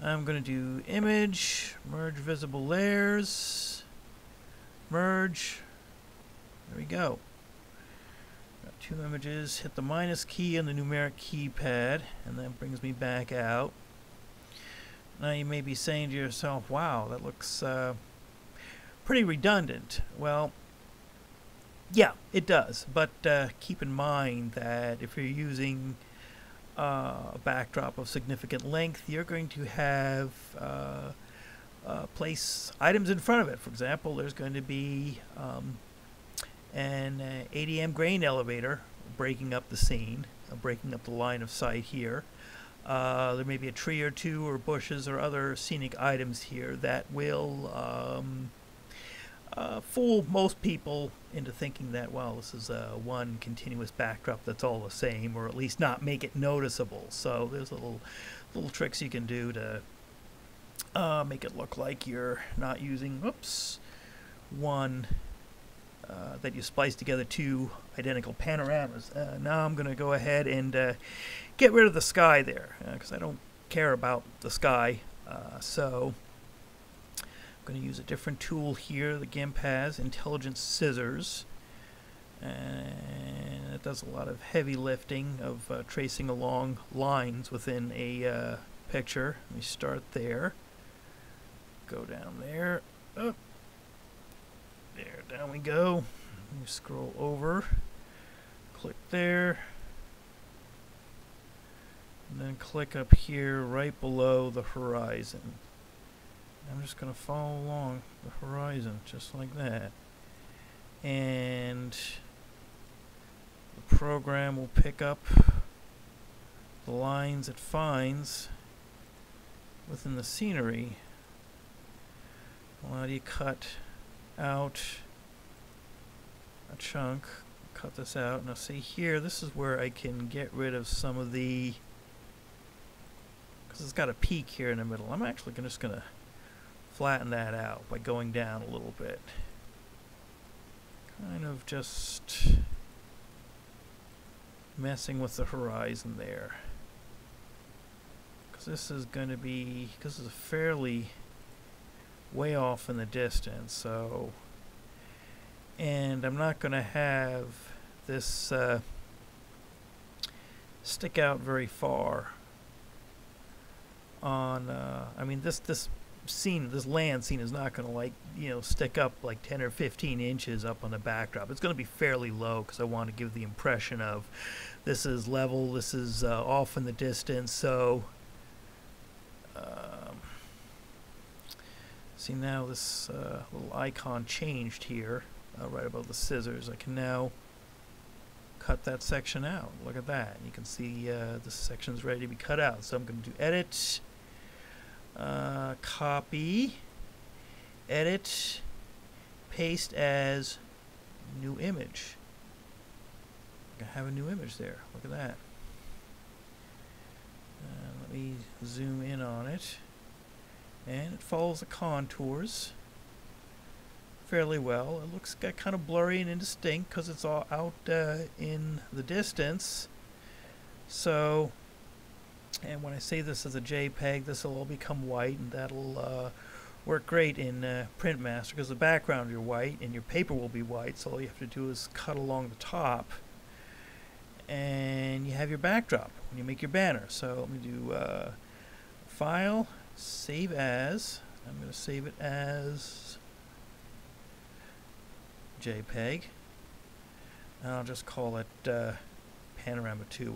I'm going to do image, merge visible layers, merge. There we go. Got two images. Hit the minus key on the numeric keypad, and that brings me back out. Now you may be saying to yourself, wow, that looks pretty redundant. Well, yeah, it does, but keep in mind that if you're using a backdrop of significant length, you're going to have place items in front of it. For example, there's going to be an ADM grain elevator breaking up the scene, breaking up the line of sight here. There may be a tree or two or bushes or other scenic items here that will fool most people into thinking that, well, this is one continuous backdrop that's all the same, or at least not make it noticeable. So there's little tricks you can do to make it look like you're not using, one that you splice together two identical panoramas. Now I'm going to go ahead and get rid of the sky there, because I don't care about the sky. So I'm going to use a different tool here. The GIMP has Intelligent Scissors, and it does a lot of heavy lifting of tracing along lines within a picture. Let me start there. Go down there. Up. There, down we go. Let me scroll over. Click there. And then click up here right below the horizon. I'm just going to follow along the horizon just like that. And the program will pick up the lines it finds within the scenery. Well, how do you cut out a chunk? Cut this out. Now see here, this is where I can get rid of some of the, because it's got a peak here in the middle. I'm actually just going to flatten that out by going down a little bit. Kind of just messing with the horizon there. Because this is going to be, because it's fairly way off in the distance, so, and I'm not going to have this stick out very far on, I mean, this scene, this land scene is not going to, like, you know, stick up like 10 or 15 inches up on the backdrop. It's going to be fairly low because I want to give the impression of this is level, this is off in the distance. So see, now this little icon changed here right above the scissors. I can now cut that section out. Look at that. You can see this section's ready to be cut out. So I'm going to do edit, copy, edit, paste as new image. I have a new image there. Look at that. Let me zoom in on it. And it follows the contours fairly well. It looks kind of blurry and indistinct because it's all out in the distance. So, and when I say this as a JPEG, this will all become white, and that'll work great in Print Master because the background you're white and your paper will be white. So all you have to do is cut along the top, and you have your backdrop when you make your banner. So let me do File, Save As. I'm going to save it as JPEG, and I'll just call it Panorama 2,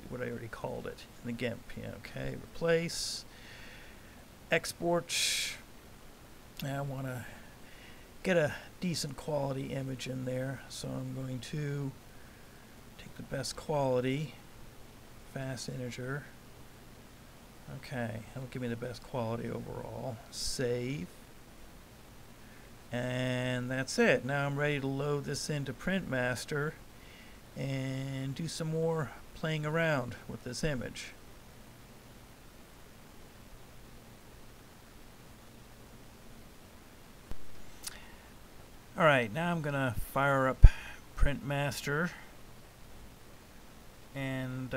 what I already called it in the GIMP. Yeah, okay, replace, export. I want to get a decent quality image in there, so I'm going to take the best quality, fast integer. Okay, that'll give me the best quality overall. Save. And that's it. Now I'm ready to load this into Print Master and do some more playing around with this image. Alright, now I'm going to fire up Print Master, and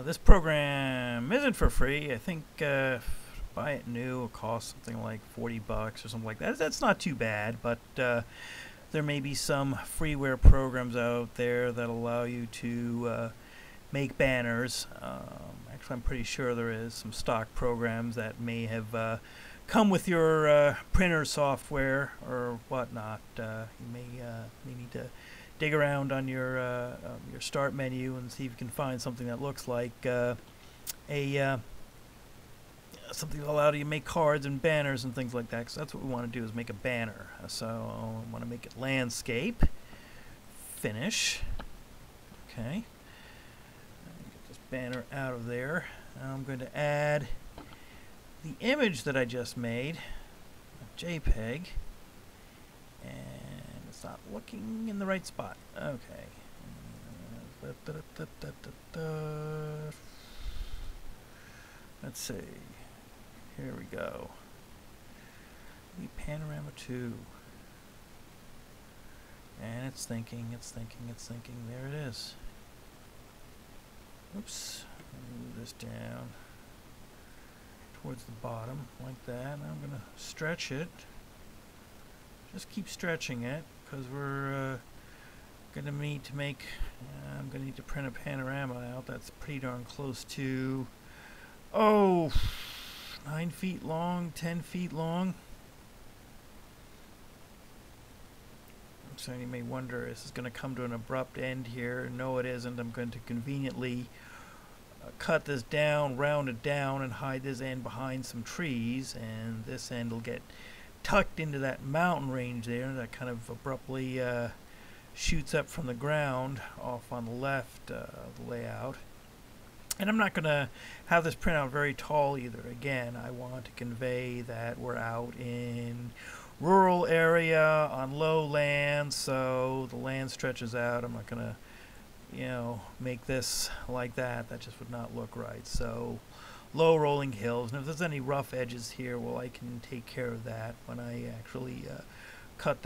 This program isn't for free. I think buy it new, it costs something like $40 or something like that. That's not too bad, but there may be some freeware programs out there that allow you to make banners. Actually, I'm pretty sure there is some stock programs that may have come with your printer software or whatnot. You may need to dig around on your start menu and see if you can find something that looks like something that allows you to make cards and banners and things like that. Because that's what we want to do, is make a banner. So I want to make it landscape. Finish. Okay. Get this banner out of there. Now I'm going to add the image that I just made, a JPEG, and it's not looking in the right spot. Okay. Let's see. Here we go. Panorama 2. And it's thinking. There it is. Oops. Move this down towards the bottom like that. Now I'm going to stretch it. Just keep stretching it, because we're going to need to make, I'm going to need to print a panorama out that's pretty darn close to, 9 feet long, 10 feet long. So you may wonder, is this going to come to an abrupt end here? No, it isn't. I'm going to conveniently cut this down, round it down, and hide this end behind some trees, and this end will get tucked into that mountain range there that kind of abruptly shoots up from the ground off on the left of the layout. And I'm not going to have this print out very tall either. Again, I want to convey that we're out in rural area on low land, so the land stretches out. I'm not going to, make this like that. That just would not look right. So low rolling hills, and if there's any rough edges here, well, I can take care of that when I actually cut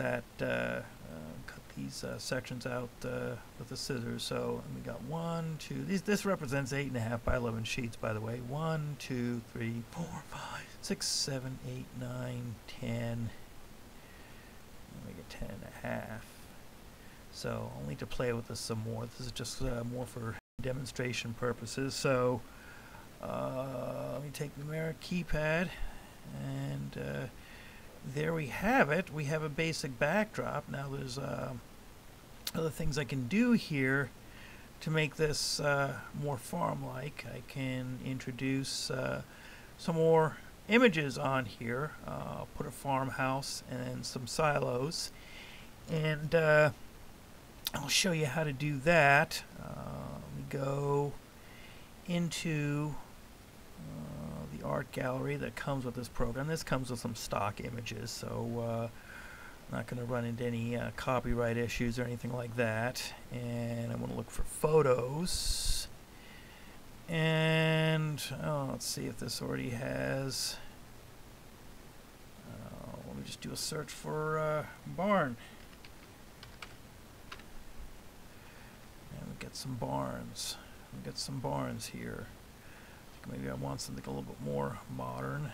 these sections out with the scissors. So we got 1, 2. This represents 8.5 by 11 sheets, by the way. 1, 2, 3, 4, 5, 6, 7, 8, 9, 10. Make it 10.5. So I'll need to play with this some more. This is just more for demonstration purposes. So let me take the mirror keypad, and there we have it. We have a basic backdrop. Now there's other things I can do here to make this more farm-like. I can introduce some more images on here. I'll put a farmhouse and some silos, and I'll show you how to do that. Let me go into the art gallery that comes with this program. This comes with some stock images, so I'm not going to run into any copyright issues or anything like that. And I'm going to look for photos, and let's see if this already has. Let me just do a search for barn, and we get some barns. We get some barns here. Maybe I want something a little bit more modern.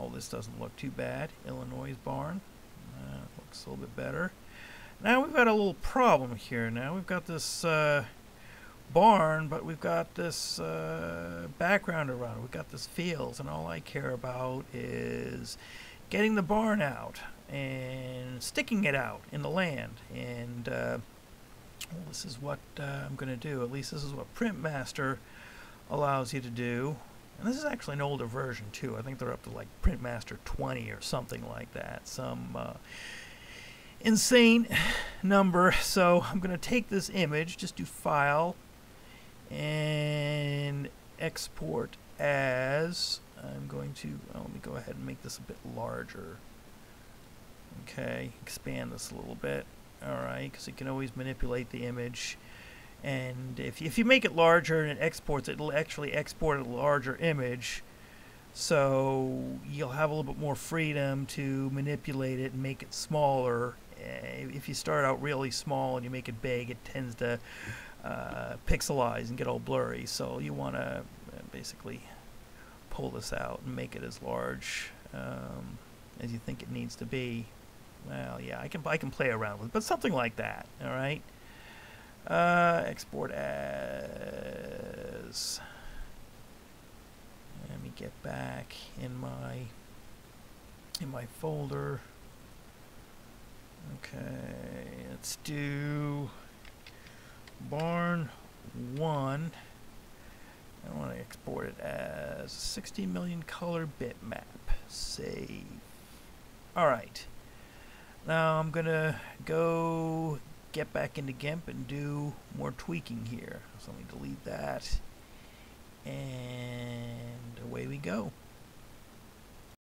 Oh, this doesn't look too bad. Illinois barn. Looks a little bit better. Now we've got a little problem here. Now we've got this barn, but we've got this background around it. We've got this fields, and all I care about is getting the barn out and sticking it out in the land. And well, this is what I'm going to do. At least this is what Printmaster allows you to do. And this is actually an older version too. I think they're up to like Printmaster 20 or something like that. Some insane number. So I'm going to take this image, just do File and Export as. I'm going to, let me go ahead and make this a bit larger. Okay, expand this a little bit. Alright, because you can always manipulate the image. And if you make it larger and it exports, it'll actually export a larger image. So you'll have a little bit more freedom to manipulate it and make it smaller. If you start out really small and you make it big, it tends to pixelize and get all blurry. So you want to basically pull this out and make it as large as you think it needs to be. Well, yeah, I can play around with it, but something like that. All right. Export as. Let me get back in my folder. Okay, let's do barn 1. I want to export it as 60 million color bitmap. Save. All right. Now I'm gonna go get back into GIMP and do more tweaking here. So let me delete that, and away we go.